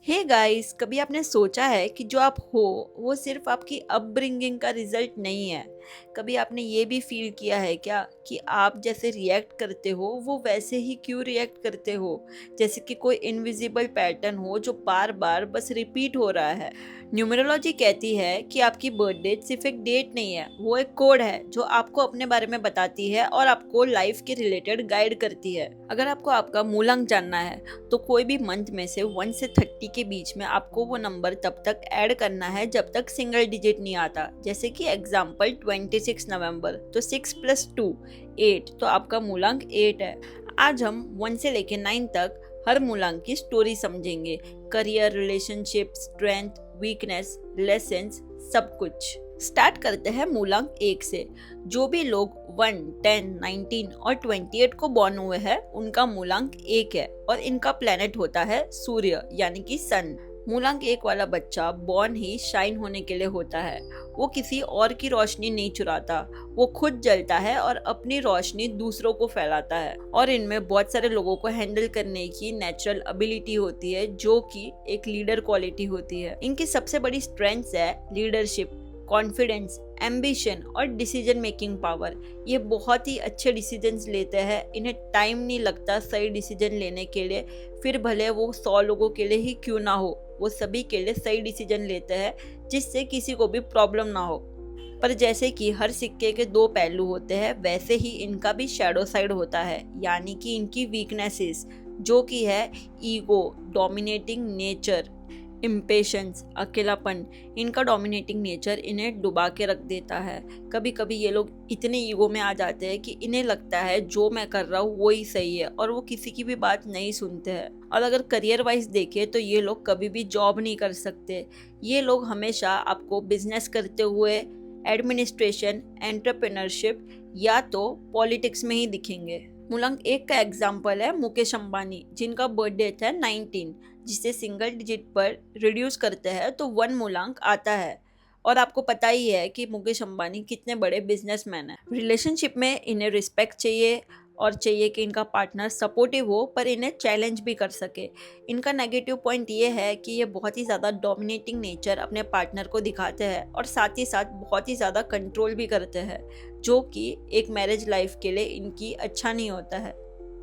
Hey guys, कभी आपने सोचा है कि जो आप हो वो सिर्फ आपकी अपब्रिंगिंग का रिजल्ट नहीं है। कभी आपने ये भी फील किया है क्या कि आप जैसे रिएक्ट करते हो वो वैसे ही क्यों रिएक्ट करते हो, जैसे कि कोई इनविजिबल पैटर्न हो जो बार बार बस रिपीट हो रहा है। न्यूमरोलॉजी कहती है कि आपकी बर्थ डेट सिर्फ एक डेट नहीं है, वो एक कोड है जो आपको अपने बारे में बताती है और आपको लाइफ के रिलेटेड गाइड करती है। अगर आपको आपका मूलांक जानना है तो कोई भी मंथ में से 1 से 30 के बीच में आपको वो नंबर तब तक ऐड करना है जब तक सिंगल डिजिट नहीं आता। जैसे कि एग्जाम्पल 26 नवंबर, तो 6 + 2 8, तो आपका मूलांक 8 है। आज हम 1 से लेकर 9 तक हर मूलांक की स्टोरी समझेंगे। Career, relationship, strength, weakness, lessons, सब कुछ। स्टार्ट करते हैं मूलांक 1 से। जो भी लोग 1, 10, 19 और 28 को बॉर्न हुए हैं उनका मूलांक 1 है और इनका प्लेनेट होता है सूर्य यानी कि सन। मूलांक 1 वाला बच्चा बॉर्न ही शाइन होने के लिए होता है। वो किसी और की रोशनी नहीं चुराता, वो खुद जलता है और अपनी रोशनी दूसरों को फैलाता है। और इनमें बहुत सारे लोगों को हैंडल करने की नेचुरल एबिलिटी होती है जो कि एक लीडर क्वालिटी होती है। इनकी सबसे बड़ी स्ट्रेंथ है लीडरशिप, कॉन्फिडेंस, एम्बिशन और डिसीजन मेकिंग पावर। ये बहुत ही अच्छे डिसीजंस लेते हैं, इन्हें टाइम नहीं लगता सही डिसीजन लेने के लिए। फिर भले वो 100 लोगों के लिए ही क्यों ना हो, वो सभी के लिए सही डिसीजन लेते हैं जिससे किसी को भी प्रॉब्लम ना हो। पर जैसे कि हर सिक्के के दो पहलू होते हैं, वैसे ही इनका भी शैडो साइड होता है, यानी कि इनकी वीकनेसेस, जो कि है ईगो, डोमिनेटिंग नेचर, इम्पेशंस, अकेलापन। इनका डोमिनेटिंग नेचर इन्हें डुबा के रख देता है। कभी कभी ये लोग इतने ईगो में आ जाते हैं कि इन्हें लगता है जो मैं कर रहा हूँ वो ही सही है और वो किसी की भी बात नहीं सुनते हैं। और अगर करियर वाइज देखें तो ये लोग कभी भी जॉब नहीं कर सकते। ये लोग हमेशा आपको बिजनेस करते हुए, एडमिनिस्ट्रेशन, एंटरप्रेन्योरशिप या तो पॉलिटिक्स में ही दिखेंगे। मूलांक 1 का एग्जाम्पल है मुकेश अंबानी, जिनका बर्थ डेट है 19, जिसे सिंगल डिजिट पर रिड्यूस करते हैं तो 1 मूलांक आता है। और आपको पता ही है कि मुकेश अंबानी कितने बड़े बिजनेसमैन हैं। रिलेशनशिप में इन्हें रिस्पेक्ट चाहिए और चाहिए कि इनका पार्टनर सपोर्टिव हो, पर इन्हें चैलेंज भी कर सके। इनका नेगेटिव पॉइंट ये है कि ये बहुत ही ज़्यादा डोमिनेटिंग नेचर अपने पार्टनर को दिखाते हैं और साथ ही साथ बहुत ही ज़्यादा कंट्रोल भी करते हैं, जो कि एक मैरिज लाइफ के लिए इनकी अच्छा नहीं होता है।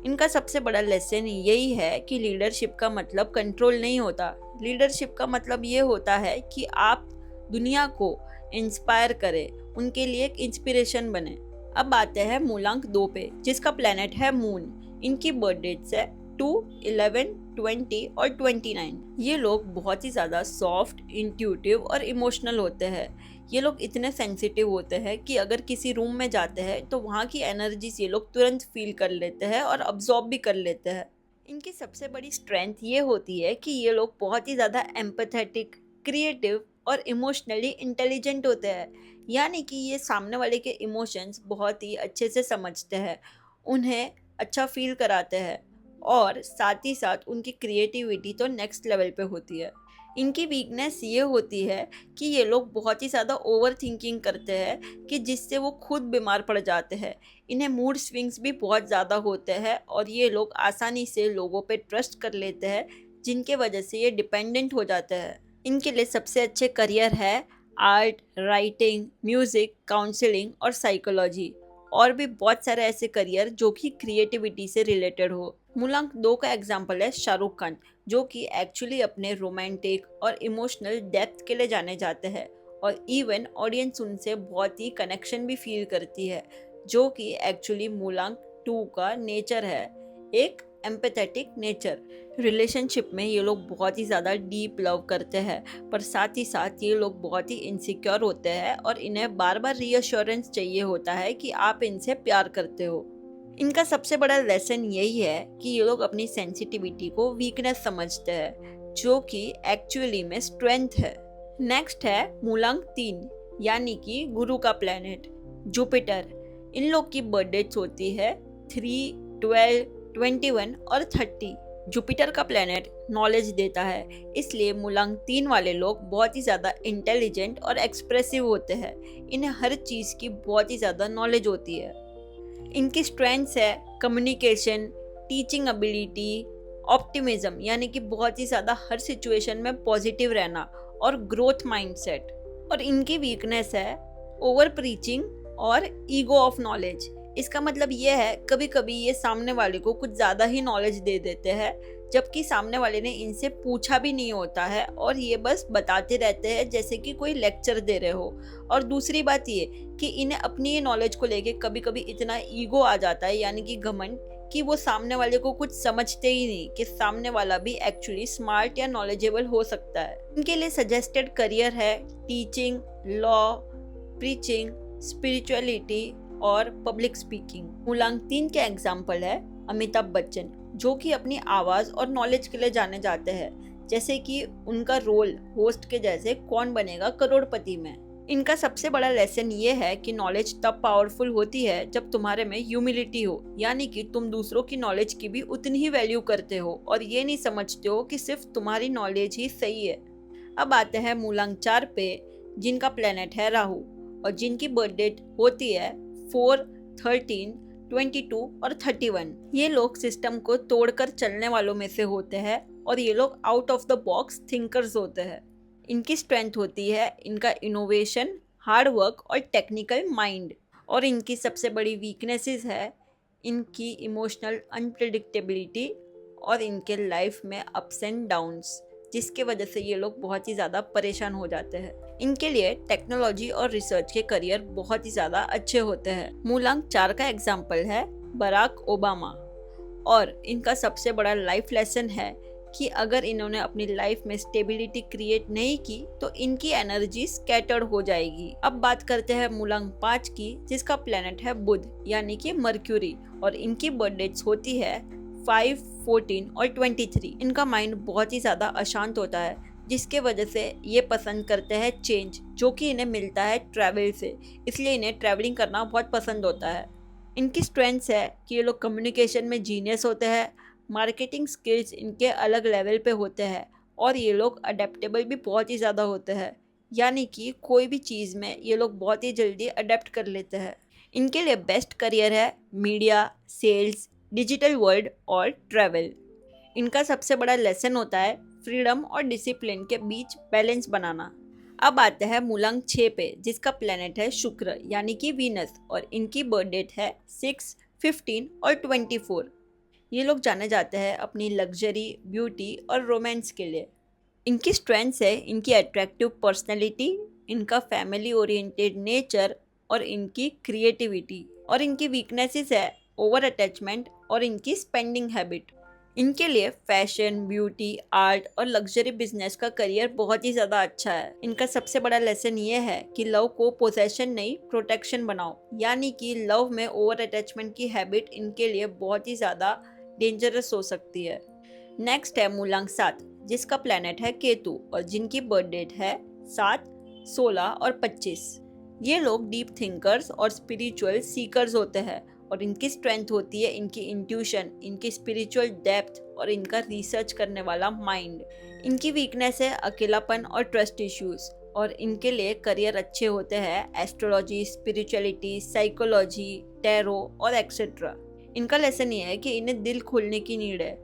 इनका सबसे बड़ा लेसन यही है कि लीडरशिप का मतलब कंट्रोल नहीं होता। लीडरशिप का मतलब ये होता है कि आप दुनिया को इंस्पायर करें, उनके लिए एक इंस्पिरेशन बने। अब आते हैं मूलांक 2 पे, जिसका प्लेनेट है मून। इनकी बर्थ डेट्स है 2, 11, 20 और 29। ये लोग बहुत ही ज़्यादा सॉफ्ट, इंट्यूटिव और इमोशनल होते हैं। ये लोग इतने सेंसिटिव होते हैं कि अगर किसी रूम में जाते हैं तो वहाँ की एनर्जीज ये लोग तुरंत फील कर लेते हैं और अब्जॉर्ब भी कर लेते हैं। इनकी सबसे बड़ी स्ट्रेंथ ये होती है कि ये लोग बहुत ही ज़्यादा एम्पैथेटिक, क्रिएटिव और इमोशनली इंटेलिजेंट होते हैं। यानी कि ये सामने वाले के इमोशंस बहुत ही अच्छे से समझते हैं, उन्हें अच्छा फील कराते हैं और साथ ही साथ उनकी क्रिएटिविटी तो नेक्स्ट लेवल पे होती है। इनकी वीकनेस ये होती है कि ये लोग बहुत ही ज़्यादा ओवर थिंकिंग करते हैं कि जिससे वो खुद बीमार पड़ जाते हैं। इन्हें मूड स्विंग्स भी बहुत ज़्यादा होते हैं और ये लोग आसानी से लोगों पे ट्रस्ट कर लेते हैं, जिनके वजह से ये डिपेंडेंट हो जाते हैं। इनके लिए सबसे अच्छे करियर है आर्ट, राइटिंग, म्यूज़िक, काउंसलिंग और साइकोलॉजी। और भी बहुत सारे ऐसे करियर जो कि क्रिएटिविटी से रिलेटेड हो। मूलांक 2 का एग्जाम्पल है शाहरुख खान, जो कि एक्चुअली अपने रोमांटिक और इमोशनल डेप्थ के लिए जाने जाते हैं और इवन ऑडियंस उनसे बहुत ही कनेक्शन भी फील करती है, जो कि एक्चुअली मूलांक 2 का नेचर है, एक एम्पैथेटिक नेचर। रिलेशनशिप में ये लोग बहुत ही ज़्यादा डीप लव करते हैं, पर साथ ही साथ ये लोग बहुत ही इनसिक्योर होते हैं और इन्हें बार बार रीअश्योरेंस चाहिए होता है कि आप इनसे प्यार करते हो। इनका सबसे बड़ा लेसन यही है कि ये लोग अपनी सेंसिटिविटी को वीकनेस समझते हैं, जो कि एक्चुअली में स्ट्रेंथ है। नेक्स्ट है मूलांक 3, यानी कि गुरु का प्लेनेट जुपिटर। इन लोग की बर्थ डेट्स होती है 3, 12, 21 और 30। जुपिटर का प्लेनेट नॉलेज देता है, इसलिए मूलांक 3 वाले लोग बहुत ही ज़्यादा इंटेलिजेंट और एक्सप्रेसिव होते हैं। इन्हें हर चीज़ की बहुत ही ज़्यादा नॉलेज होती है। इनकी स्ट्रेंथ्स है कम्युनिकेशन, टीचिंग एबिलिटी, ऑप्टिमिज्म यानी कि बहुत ही ज़्यादा हर सिचुएशन में पॉजिटिव रहना, और ग्रोथ माइंडसेट। और इनकी वीकनेस है ओवर प्रीचिंग और ईगो ऑफ नॉलेज। इसका मतलब ये है कभी कभी ये सामने वाले को कुछ ज़्यादा ही नॉलेज दे देते हैं, जबकि सामने वाले ने इनसे पूछा भी नहीं होता है, और ये बस बताते रहते हैं जैसे कि कोई लेक्चर दे रहे हो। और दूसरी बात ये कि इन्हें अपनी नॉलेज को लेके कभी कभी इतना ईगो आ जाता है, यानी कि घमंड, कि वो सामने वाले को कुछ समझते ही नहीं कि सामने वाला भी एक्चुअली स्मार्ट या नॉलेजेबल हो सकता है। इनके लिए सजेस्टेड करियर है टीचिंग, लॉ, प्रीचिंग, स्पिरिचुअलिटी और पब्लिक स्पीकिंग। मूलांक 3 के एग्जाम्पल है अमिताभ बच्चन, जो कि अपनी आवाज़ और नॉलेज के लिए जाने जाते हैं, जैसे कि उनका रोल होस्ट के जैसे कौन बनेगा करोड़पति में। इनका सबसे बड़ा लेसन ये है कि नॉलेज तब पावरफुल होती है जब तुम्हारे में ह्यूमिलिटी हो, यानी कि तुम दूसरों की नॉलेज की भी उतनी ही वैल्यू करते हो और ये नहीं समझते हो कि सिर्फ तुम्हारी नॉलेज ही सही है। अब आते हैं मूलांक 4 पे, जिनका प्लेनेट है राहु और जिनकी बर्थ डेट होती है 4, 13, 22 और 31। ये लोग सिस्टम को तोड़कर चलने वालों में से होते हैं और ये लोग out of the box thinkers होते हैं। इनकी स्ट्रेंथ होती है इनका इनोवेशन, हार्ड वर्क और टेक्निकल माइंड। और इनकी सबसे बड़ी वीकनेसेस है इनकी इमोशनल अनप्रेडिक्टेबिलिटी और इनके लाइफ में अप्स एंड डाउन्स, जिसके वजह से ये लोग बहुत ही ज़्यादा परेशान हो जाते हैं। इनके लिए टेक्नोलॉजी और रिसर्च के करियर बहुत ही ज़्यादा अच्छे होते हैं। मूलांक 4 का एग्जाम्पल है बराक ओबामा, और इनका सबसे बड़ा लाइफ लेसन है कि अगर इन्होंने अपनी लाइफ में स्टेबिलिटी क्रिएट नहीं की तो इनकी एनर्जी स्कैटर्ड हो जाएगी। अब बात करते हैं मूलांक 5 की, जिसका प्लेनेट है बुध यानी कि मर्क्यूरी, और इनकी बर्थ डेट्स होती है 5, 14 और 23। इनका माइंड बहुत ही ज़्यादा अशांत होता है, जिसके वजह से ये पसंद करते हैं चेंज, जो कि इन्हें मिलता है ट्रैवल से, इसलिए इन्हें ट्रैवलिंग करना बहुत पसंद होता है। इनकी स्ट्रेंथ्स है कि ये लोग कम्युनिकेशन में जीनियस होते हैं, मार्केटिंग स्किल्स इनके अलग लेवल पे होते हैं, और ये लोग अडेप्टेबल भी बहुत ही ज़्यादा होते हैं, यानी कि कोई भी चीज़ में ये लोग बहुत ही जल्दी अडेप्ट कर लेते हैं। इनके लिए बेस्ट करियर है मीडिया, सेल्स, डिजिटल वर्ल्ड और ट्रैवल। इनका सबसे बड़ा लेसन होता है फ्रीडम और डिसिप्लिन के बीच बैलेंस बनाना। अब आते हैं मूलांक 6 पे, जिसका प्लेनेट है शुक्र यानी कि वीनस, और इनकी बर्थ डेट है 6, 15 और 24। ये लोग जाने जाते हैं अपनी लग्जरी, ब्यूटी और रोमांस के लिए। इनकी स्ट्रेंथ्स है इनकी अट्रैक्टिव पर्सनैलिटी, इनका फैमिली ओरिएंटेड नेचर और इनकी क्रिएटिविटी। और इनकी वीकनेसेस है ओवर अटैचमेंट और इनकी स्पेंडिंग हैबिट। इनके लिए फैशन, ब्यूटी, आर्ट और लग्जरी बिजनेस का करियर बहुत ही ज़्यादा अच्छा है। इनका सबसे बड़ा लेसन ये है कि लव को पोजेशन नहीं प्रोटेक्शन बनाओ, यानी कि लव में ओवर अटैचमेंट की हैबिट इनके लिए बहुत ही ज़्यादा डेंजरस हो सकती है। नेक्स्ट है मूलांक 7, जिसका प्लेनेट है केतु और जिनकी बर्थ डेट है 7, 16 और 25। ये लोग डीप थिंकर्स और स्पिरिचुअल सीकर्स होते हैं, और इनकी स्ट्रेंथ होती है इनकी इंट्यूशन, इनकी स्पिरिचुअल डेप्थ और इनका रिसर्च करने वाला माइंड। इनकी वीकनेस है अकेलापन और ट्रस्ट इश्यूज, और इनके लिए करियर अच्छे होते हैं एस्ट्रोलॉजी, स्पिरिचुअलिटी, साइकोलॉजी, टैरो और एक्सेट्रा। इनका लेसन ये है कि इन्हें दिल खोलने की नीड है।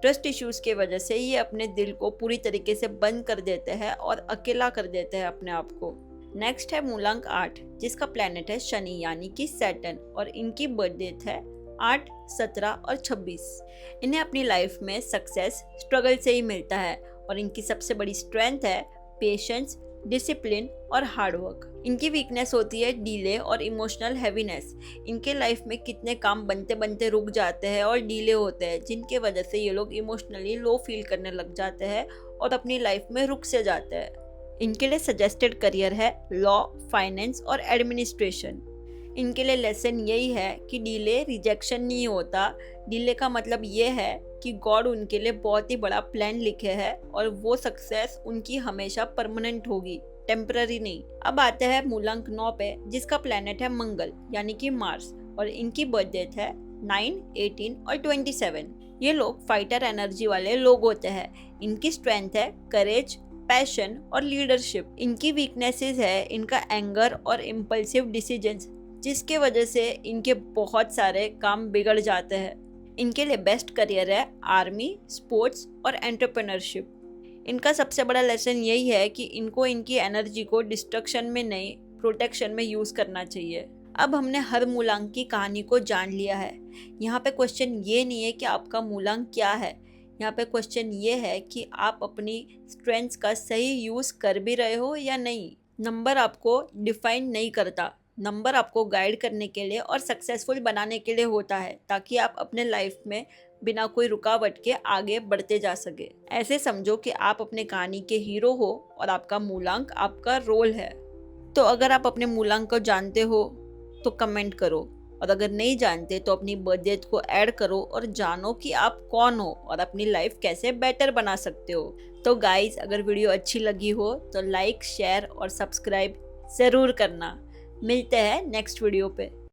ट्रस्ट इश्यूज के वजह से ये अपने दिल को पूरी तरीके से बंद कर देते हैं और अकेला कर देते हैं अपने आप को। नेक्स्ट है मूलांक 8, जिसका प्लेनेट है शनि यानी कि सैटर्न, और इनकी बर्थ डेट है 8, 17 और 26। इन्हें अपनी लाइफ में सक्सेस स्ट्रगल से ही मिलता है, और इनकी सबसे बड़ी स्ट्रेंथ है पेशेंस, डिसिप्लिन और हार्ड वर्क। इनकी वीकनेस होती है डीले और इमोशनल हैवीनेस। इनके लाइफ में कितने काम बनते बनते रुक जाते हैं और डीले होते हैं, जिनके वजह से ये लोग इमोशनली लो फील करने लग जाते हैं और अपनी लाइफ में रुक से जाते हैं। इनके लिए सजेस्टेड करियर है लॉ, फाइनेंस और एडमिनिस्ट्रेशन। इनके लिए लेसन यही है कि डीले रिजेक्शन नहीं होता। डीले का मतलब ये है कि गॉड उनके लिए बहुत ही बड़ा प्लान लिखे है और वो सक्सेस उनकी हमेशा परमानेंट होगी, टेम्पररी नहीं। अब आते हैं मूलांक 9 पे, जिसका प्लेनेट है मंगल यानी कि मार्स, और इनकी बर्थ डेट है 9, 18 और 27। ये लोग फाइटर एनर्जी वाले लोग होते हैं। इनकी स्ट्रेंथ है करेज, पैशन और लीडरशिप। इनकी वीकनेसेस है इनका एंगर और इम्पल्सिव डिसीजंस, जिसके वजह से इनके बहुत सारे काम बिगड़ जाते हैं। इनके लिए बेस्ट करियर है आर्मी, स्पोर्ट्स और एंटरप्रेन्योरशिप। इनका सबसे बड़ा लेसन यही है कि इनको इनकी एनर्जी को डिस्ट्रक्शन में नहीं, प्रोटेक्शन में यूज़ करना चाहिए। अब हमने हर मूलांक की कहानी को जान लिया है। यहाँ पे क्वेश्चन ये नहीं है कि आपका मूलांक क्या है, यहाँ पे क्वेश्चन ये है कि आप अपनी स्ट्रेंथ्स का सही यूज़ कर भी रहे हो या नहीं। नंबर आपको डिफाइन नहीं करता, नंबर आपको गाइड करने के लिए और सक्सेसफुल बनाने के लिए होता है, ताकि आप अपने लाइफ में बिना कोई रुकावट के आगे बढ़ते जा सके। ऐसे समझो कि आप अपने कहानी के हीरो हो और आपका मूलांक आपका रोल है। तो अगर आप अपने मूलांक को जानते हो तो कमेंट करो, और अगर नहीं जानते तो अपनी बर्थ डेट को ऐड करो और जानो कि आप कौन हो और अपनी लाइफ कैसे बेटर बना सकते हो। तो गाइस, अगर वीडियो अच्छी लगी हो तो लाइक, शेयर और सब्सक्राइब ज़रूर करना। मिलते हैं नेक्स्ट वीडियो पे।